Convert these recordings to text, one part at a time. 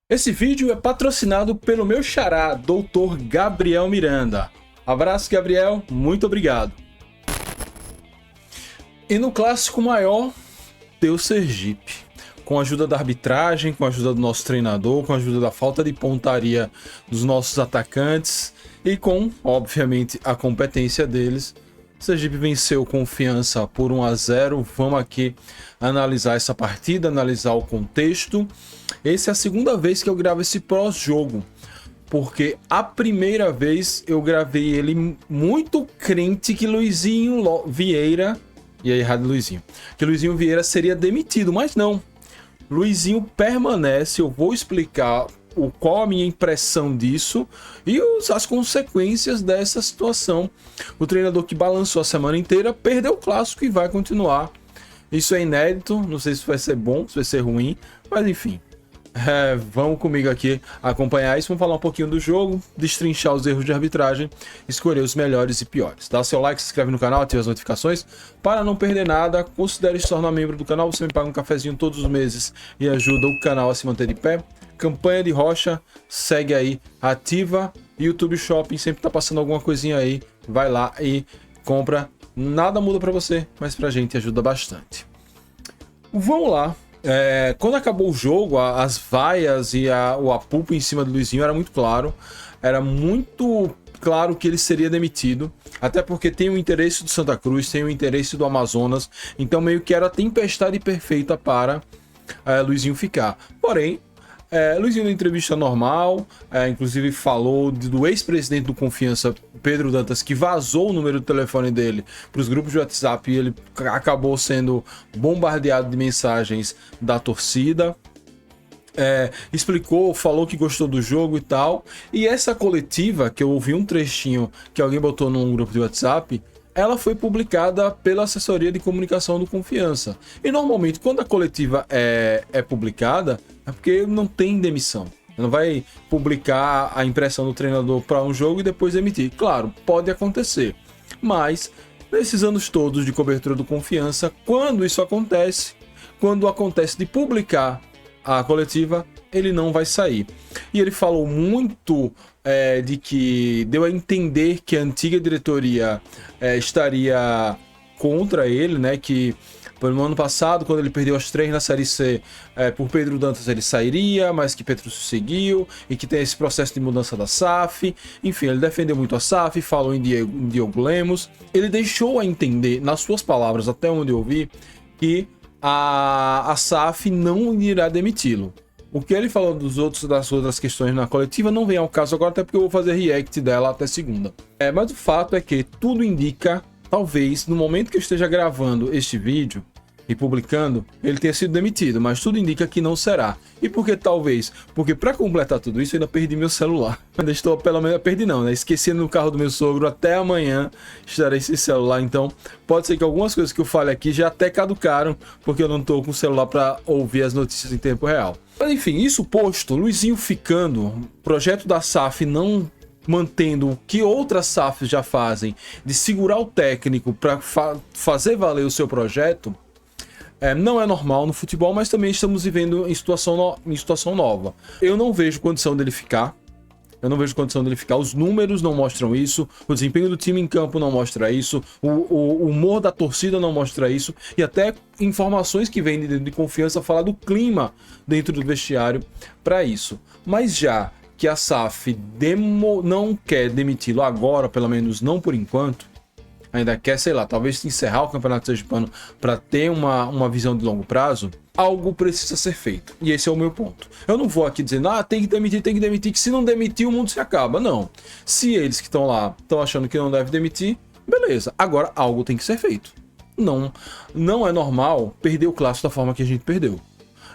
Esse vídeo é patrocinado pelo meu xará, Dr. Gabriel Miranda. Abraço, Gabriel, muito obrigado. E no clássico maior, deu Sergipe. Com a ajuda da arbitragem, com a ajuda do nosso treinador, com a ajuda da falta de pontaria dos nossos atacantes e com, obviamente, a competência deles, Sergipe venceu Confiança por 1-0. Vamos aqui analisar essa partida, analisar o contexto. Essa é a segunda vez que eu gravo esse pós-jogo, porque a primeira vez eu gravei ele muito crente que Luizinho Vieira, e aí errado Luizinho, que Luizinho Vieira seria demitido, mas não. Luizinho permanece, eu vou explicar qual a minha impressão disso e as consequências dessa situação. O treinador que balançou a semana inteira perdeu o clássico e vai continuar. Isso é inédito, não sei se vai ser bom, se vai ser ruim, mas enfim. Vamos comigo aqui acompanhar isso, vamos falar um pouquinho do jogo, destrinchar os erros de arbitragem, escolher os melhores e piores. Dá seu like, se inscreve no canal, ativa as notificações para não perder nada. Considere se tornar membro do canal, você me paga um cafezinho todos os meses e ajuda o canal a se manter de pé. Campanha de rocha, segue aí, ativa. YouTube Shopping, sempre tá passando alguma coisinha aí, vai lá e compra. Nada muda para você, mas pra gente ajuda bastante. Vamos lá. Quando acabou o jogo, as vaias e o apupo em cima do Luizinho era muito claro. Era muito claro que ele seria demitido. Até porque tem o interesse do Santa Cruz, tem o interesse do Amazonas. Então meio que era a tempestade perfeita para Luizinho ficar. Porém, Luizinho na entrevista normal, inclusive falou do ex-presidente do Confiança, Pedro Dantas, que vazou o número do telefone dele para os grupos de WhatsApp e ele acabou sendo bombardeado de mensagens da torcida. Explicou, falou que gostou do jogo e tal. E essa coletiva, que eu ouvi um trechinho que alguém botou num grupo de WhatsApp, ela foi publicada pela assessoria de comunicação do Confiança. E normalmente quando a coletiva é publicada, é porque não tem demissão. Não vai publicar a impressão do treinador para um jogo e depois demitir. Claro, pode acontecer. Mas nesses anos todos de cobertura do Confiança, quando isso acontece, quando acontece de publicar a coletiva, ele não vai sair. E ele falou muito de que deu a entender que a antiga diretoria estaria contra ele, né? Que no ano passado, quando ele perdeu as 3 na Série C por Pedro Dantas, ele sairia, mas que Pedro seguiu e que tem esse processo de mudança da SAF. Enfim, ele defendeu muito a SAF, falou em Diogo Lemos. Ele deixou a entender, nas suas palavras, até onde eu vi, que a SAF não irá demiti-lo. O que ele falou das outras questões na coletiva não vem ao caso agora, até porque eu vou fazer react dela até segunda. Mas o fato é que tudo indica, talvez, no momento que eu esteja gravando este vídeo e publicando, ele tenha sido demitido, mas tudo indica que não será. E por que talvez? Porque para completar tudo isso, eu ainda perdi meu celular. Ainda estou, pelo menos, perdi não, né? Esqueci no carro do meu sogro, até amanhã estarei sem celular, então pode ser que algumas coisas que eu fale aqui já até caducaram, porque eu não estou com o celular para ouvir as notícias em tempo real. Mas enfim, isso posto, Luizinho ficando, projeto da SAF não mantendo o que outras SAFs já fazem, de segurar o técnico para fazer valer o seu projeto, não é normal no futebol, mas também estamos vivendo em situação nova. Eu não vejo condição dele ficar. Os números não mostram isso, o desempenho do time em campo não mostra isso, o humor da torcida não mostra isso, e até informações que vêm de Confiança falar do clima dentro do vestiário para isso. Mas já que a SAF não quer demiti-lo agora, pelo menos não por enquanto, ainda quer, sei lá, talvez encerrar o Campeonato Sergipano para ter uma visão de longo prazo, algo precisa ser feito. E esse é o meu ponto. Eu não vou aqui dizendo, tem que demitir, que se não demitir o mundo se acaba. Não. Se eles que estão lá estão achando que não deve demitir, beleza. Agora algo tem que ser feito. Não é normal perder o clássico da forma que a gente perdeu.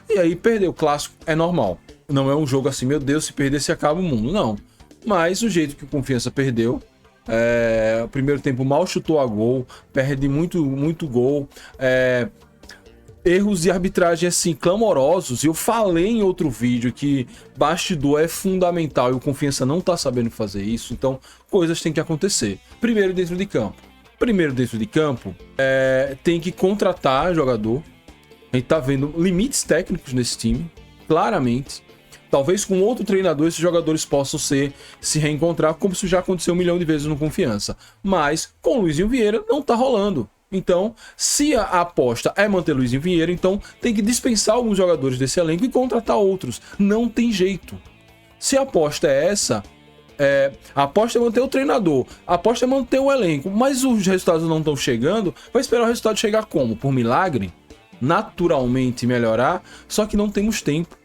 E aí perder o clássico é normal. Não é um jogo assim, meu Deus, se perder se acaba o mundo. Não. Mas o jeito que o Confiança perdeu, o primeiro tempo mal chutou a gol, perde muito gol, erros de arbitragem assim clamorosos. Eu falei em outro vídeo que bastidor é fundamental e o Confiança não tá sabendo fazer isso, então coisas têm que acontecer. Primeiro dentro de campo, tem que contratar jogador. A gente tá vendo limites técnicos nesse time, claramente. Talvez com outro treinador esses jogadores possam se reencontrar, como isso já aconteceu 1 milhão de vezes no Confiança. Mas com o Luizinho Vieira não tá rolando. Então, se a aposta é manter Luizinho Vieira, então tem que dispensar alguns jogadores desse elenco e contratar outros. Não tem jeito. Se a aposta é essa, a aposta é manter o treinador, a aposta é manter o elenco, mas os resultados não estão chegando, vai esperar o resultado chegar como? Por milagre? Naturalmente melhorar, só que não temos tempo.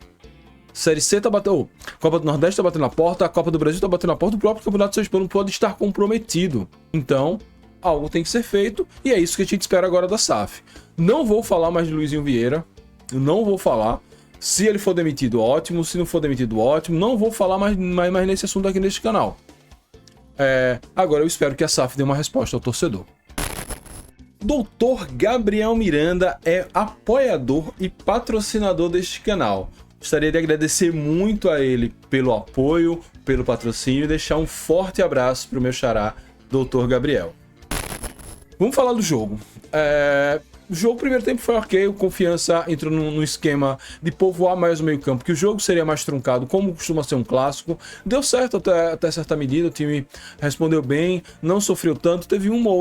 Série C tá batendo, Copa do Nordeste tá batendo na porta, a Copa do Brasil tá batendo na porta, o próprio Campeonato Sergipano pode estar comprometido. Então, algo tem que ser feito e é isso que a gente espera agora da SAF. Não vou falar mais de Luizinho Vieira, não vou falar. Se ele for demitido, ótimo. Se não for demitido, ótimo. Não vou falar mais nesse assunto aqui neste canal. Agora eu espero que a SAF dê uma resposta ao torcedor. Doutor Gabriel Miranda é apoiador e patrocinador deste canal. Gostaria de agradecer muito a ele pelo apoio, pelo patrocínio e deixar um forte abraço para o meu xará, Doutor Gabriel. Vamos falar do jogo. O jogo, primeiro tempo foi ok, o Confiança entrou no esquema de povoar mais o meio campo, que o jogo seria mais truncado, como costuma ser um clássico. Deu certo até certa medida, o time respondeu bem, não sofreu tanto, teve uma ou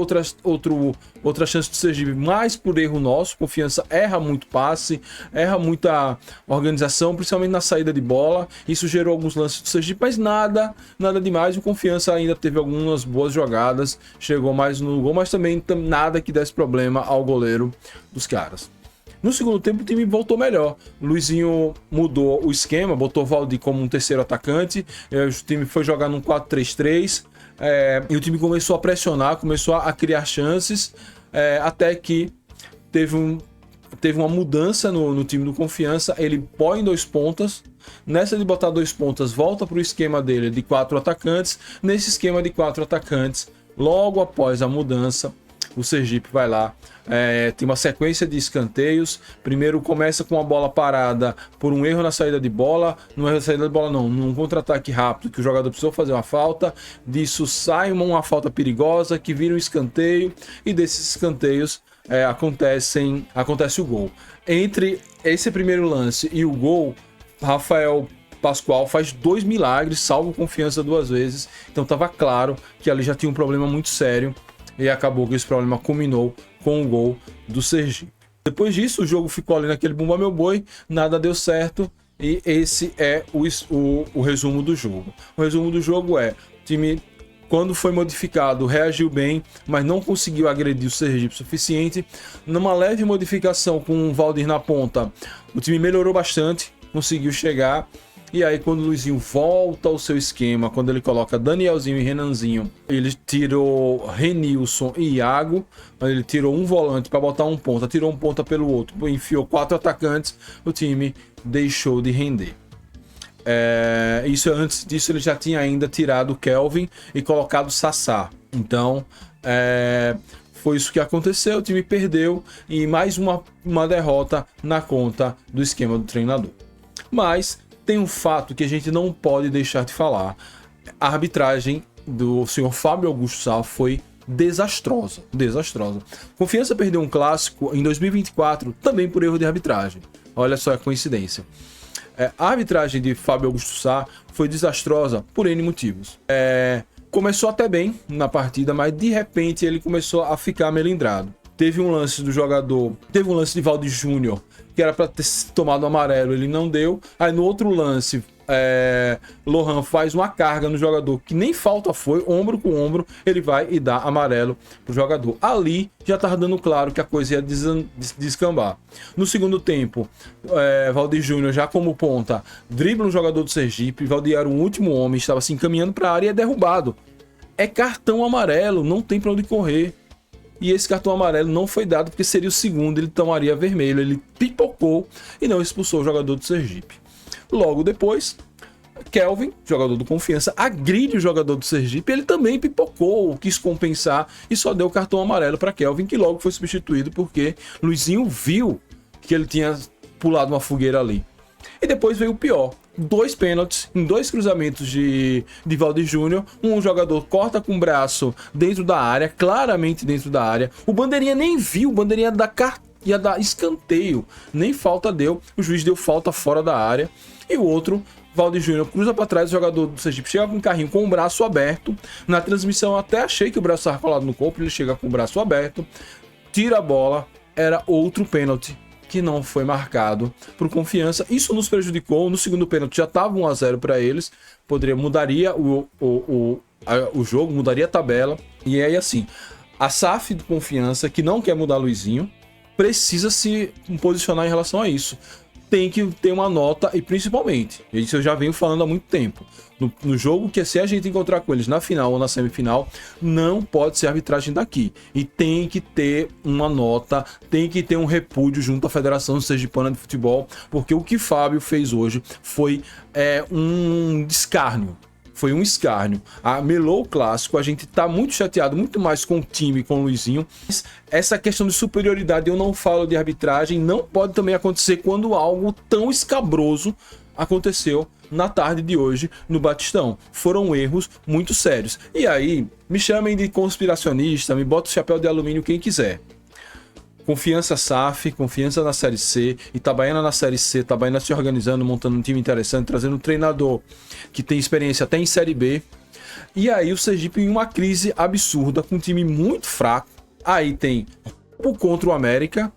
outra chance de Sergipe, mais por erro nosso. Confiança erra muito passe, erra muita organização, principalmente na saída de bola, isso gerou alguns lances do Sergipe, mas nada demais. O Confiança ainda teve algumas boas jogadas, chegou mais no gol, mas também nada que desse problema ao goleiro dos caras. No segundo tempo o time voltou melhor. Luizinho mudou o esquema, botou Valdir como um terceiro atacante, o time foi jogar num 4-3-3, e o time começou a pressionar, começou a criar chances, até que teve uma mudança no time do Confiança. Ele põe 2 pontas, nessa de botar 2 pontas volta para o esquema dele de 4 atacantes. Nesse esquema de 4 atacantes, logo após a mudança, o Sergipe vai lá, tem uma sequência de escanteios. Primeiro começa com a bola parada por um erro na saída de bola, não é na saída de bola não, num contra-ataque rápido que o jogador precisou fazer uma falta, disso sai uma falta perigosa que vira um escanteio, e desses escanteios acontece o gol. Entre esse primeiro lance e o gol, Rafael Pascoal faz 2 milagres, salva Confiança 2 vezes, então estava claro que ali já tinha um problema muito sério. E acabou que esse problema culminou com o gol do Sergipe. Depois disso, o jogo ficou ali naquele bumba meu boi, nada deu certo, e esse é o resumo do jogo. O resumo do jogo o time, quando foi modificado, reagiu bem, mas não conseguiu agredir o Sergipe o suficiente. Numa leve modificação com o Valdir na ponta, o time melhorou bastante, conseguiu chegar. E aí, quando o Luizinho volta ao seu esquema, quando ele coloca Danielzinho e Renanzinho, ele tirou Renilson e Iago, ele tirou um volante para botar um ponta, tirou um ponta pelo outro, enfiou 4 atacantes, o time deixou de render. Antes disso, ele já tinha ainda tirado o Kelvin e colocado o Sassá. Então, foi isso que aconteceu, o time perdeu e mais uma derrota na conta do esquema do treinador. Mas tem um fato que a gente não pode deixar de falar. A arbitragem do senhor Fábio Augusto Sá foi desastrosa. Confiança perdeu um clássico em 2024 também por erro de arbitragem. Olha só a coincidência. A arbitragem de Fábio Augusto Sá foi desastrosa por N motivos. Começou até bem na partida, mas de repente ele começou a ficar melindrado. Teve um lance de Valdir Júnior, que era para ter tomado amarelo, ele não deu. Aí no outro lance, Lohan faz uma carga no jogador que nem falta foi, ombro com ombro, ele vai e dá amarelo pro jogador. Ali já tava dando claro que a coisa ia descambar. No segundo tempo, Valdir Júnior, já como ponta, dribla um jogador do Sergipe. Valdir era o último homem, estava se encaminhando para a área e é derrubado. É cartão amarelo, não tem para onde correr. E esse cartão amarelo não foi dado porque seria o segundo, ele tomaria vermelho. Ele pipocou e não expulsou o jogador do Sergipe. Logo depois, Kelvin, jogador do Confiança, agride o jogador do Sergipe. Ele também pipocou, quis compensar e só deu cartão amarelo para Kelvin, que logo foi substituído porque Luizinho viu que ele tinha pulado uma fogueira ali. E depois veio o pior. 2 pênaltis em 2 cruzamentos de Valdir Júnior. Um jogador corta com o braço dentro da área, claramente dentro da área. O bandeirinha nem viu, o bandeirinha dá cartão ia dar escanteio, nem falta deu, o juiz deu falta fora da área, e o outro, Valdir Júnior, cruza para trás, o jogador do Sergipe chega com o carrinho com o braço aberto, na transmissão eu até achei que o braço estava colado no corpo, ele chega com o braço aberto, tira a bola, era outro pênalti que não foi marcado por Confiança. Isso nos prejudicou. No segundo pênalti já estava 1-0 para eles. Mudaria o jogo, mudaria a tabela. E aí assim, a SAF do Confiança, que não quer mudar Luizinho, precisa se posicionar em relação a isso. Tem que ter uma nota, e principalmente, isso eu já venho falando há muito tempo, no jogo que se a gente encontrar com eles na final ou na semifinal, não pode ser arbitragem daqui. E tem que ter uma nota, tem que ter um repúdio junto à Federação Sergipana de Futebol, porque o que Fábio fez hoje foi um escárnio. Foi um escárnio. Melou o clássico, a gente tá muito chateado, muito mais com o time, com o Luizinho. Essa questão de superioridade, eu não falo de arbitragem, não pode também acontecer quando algo tão escabroso aconteceu na tarde de hoje no Batistão. Foram erros muito sérios. E aí, me chamem de conspiracionista, me bota o chapéu de alumínio quem quiser. Confiança SAF, Confiança na Série C, Itabaiana na Série C, Itabaiana se organizando, montando um time interessante, trazendo um treinador que tem experiência até em Série B. E aí o Sergipe em uma crise absurda, com um time muito fraco. Aí tem o contra o América,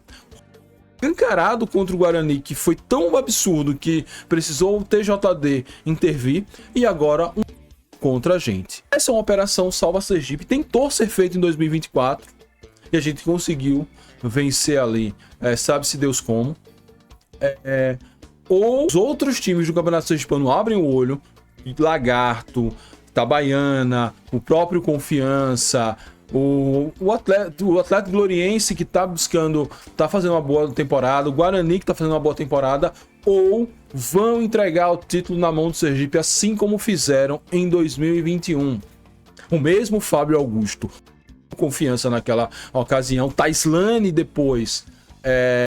encarado contra o Guarani, que foi tão absurdo que precisou o TJD intervir, e agora um contra a gente. Essa é uma operação Salva Sergipe, tentou ser feita em 2024, e a gente conseguiu vencer ali, sabe-se Deus como. Ou os outros times do Campeonato Sergipano abrem o olho, Lagarto, Itabaiana, o próprio Confiança, o Atlético Gloriense, que tá fazendo uma boa temporada, o Guarani, que tá fazendo uma boa temporada, ou vão entregar o título na mão do Sergipe, assim como fizeram em 2021. O mesmo Fábio Augusto, Confiança naquela ocasião, Taislane depois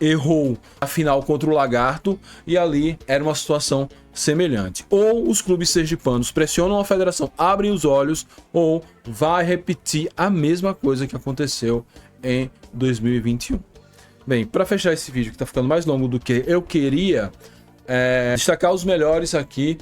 errou a final contra o Lagarto, e ali era uma situação semelhante. Ou os clubes sergipanos pressionam a federação, abrem os olhos, ou vai repetir a mesma coisa que aconteceu em 2021. Bem, para fechar esse vídeo que está ficando mais longo do que eu queria, destacar os melhores aqui,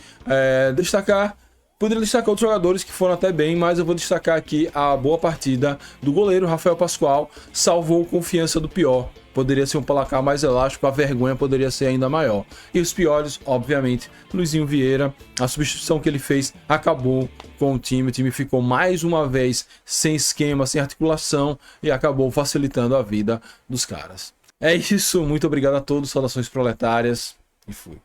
poderia destacar outros jogadores que foram até bem, mas eu vou destacar aqui a boa partida do goleiro Rafael Pascoal, salvou Confiança do pior. Poderia ser um placar mais elástico, a vergonha poderia ser ainda maior. E os piores, obviamente, Luizinho Vieira, a substituição que ele fez acabou com o time ficou mais uma vez sem esquema, sem articulação, e acabou facilitando a vida dos caras. É isso, muito obrigado a todos, saudações proletárias, e fui.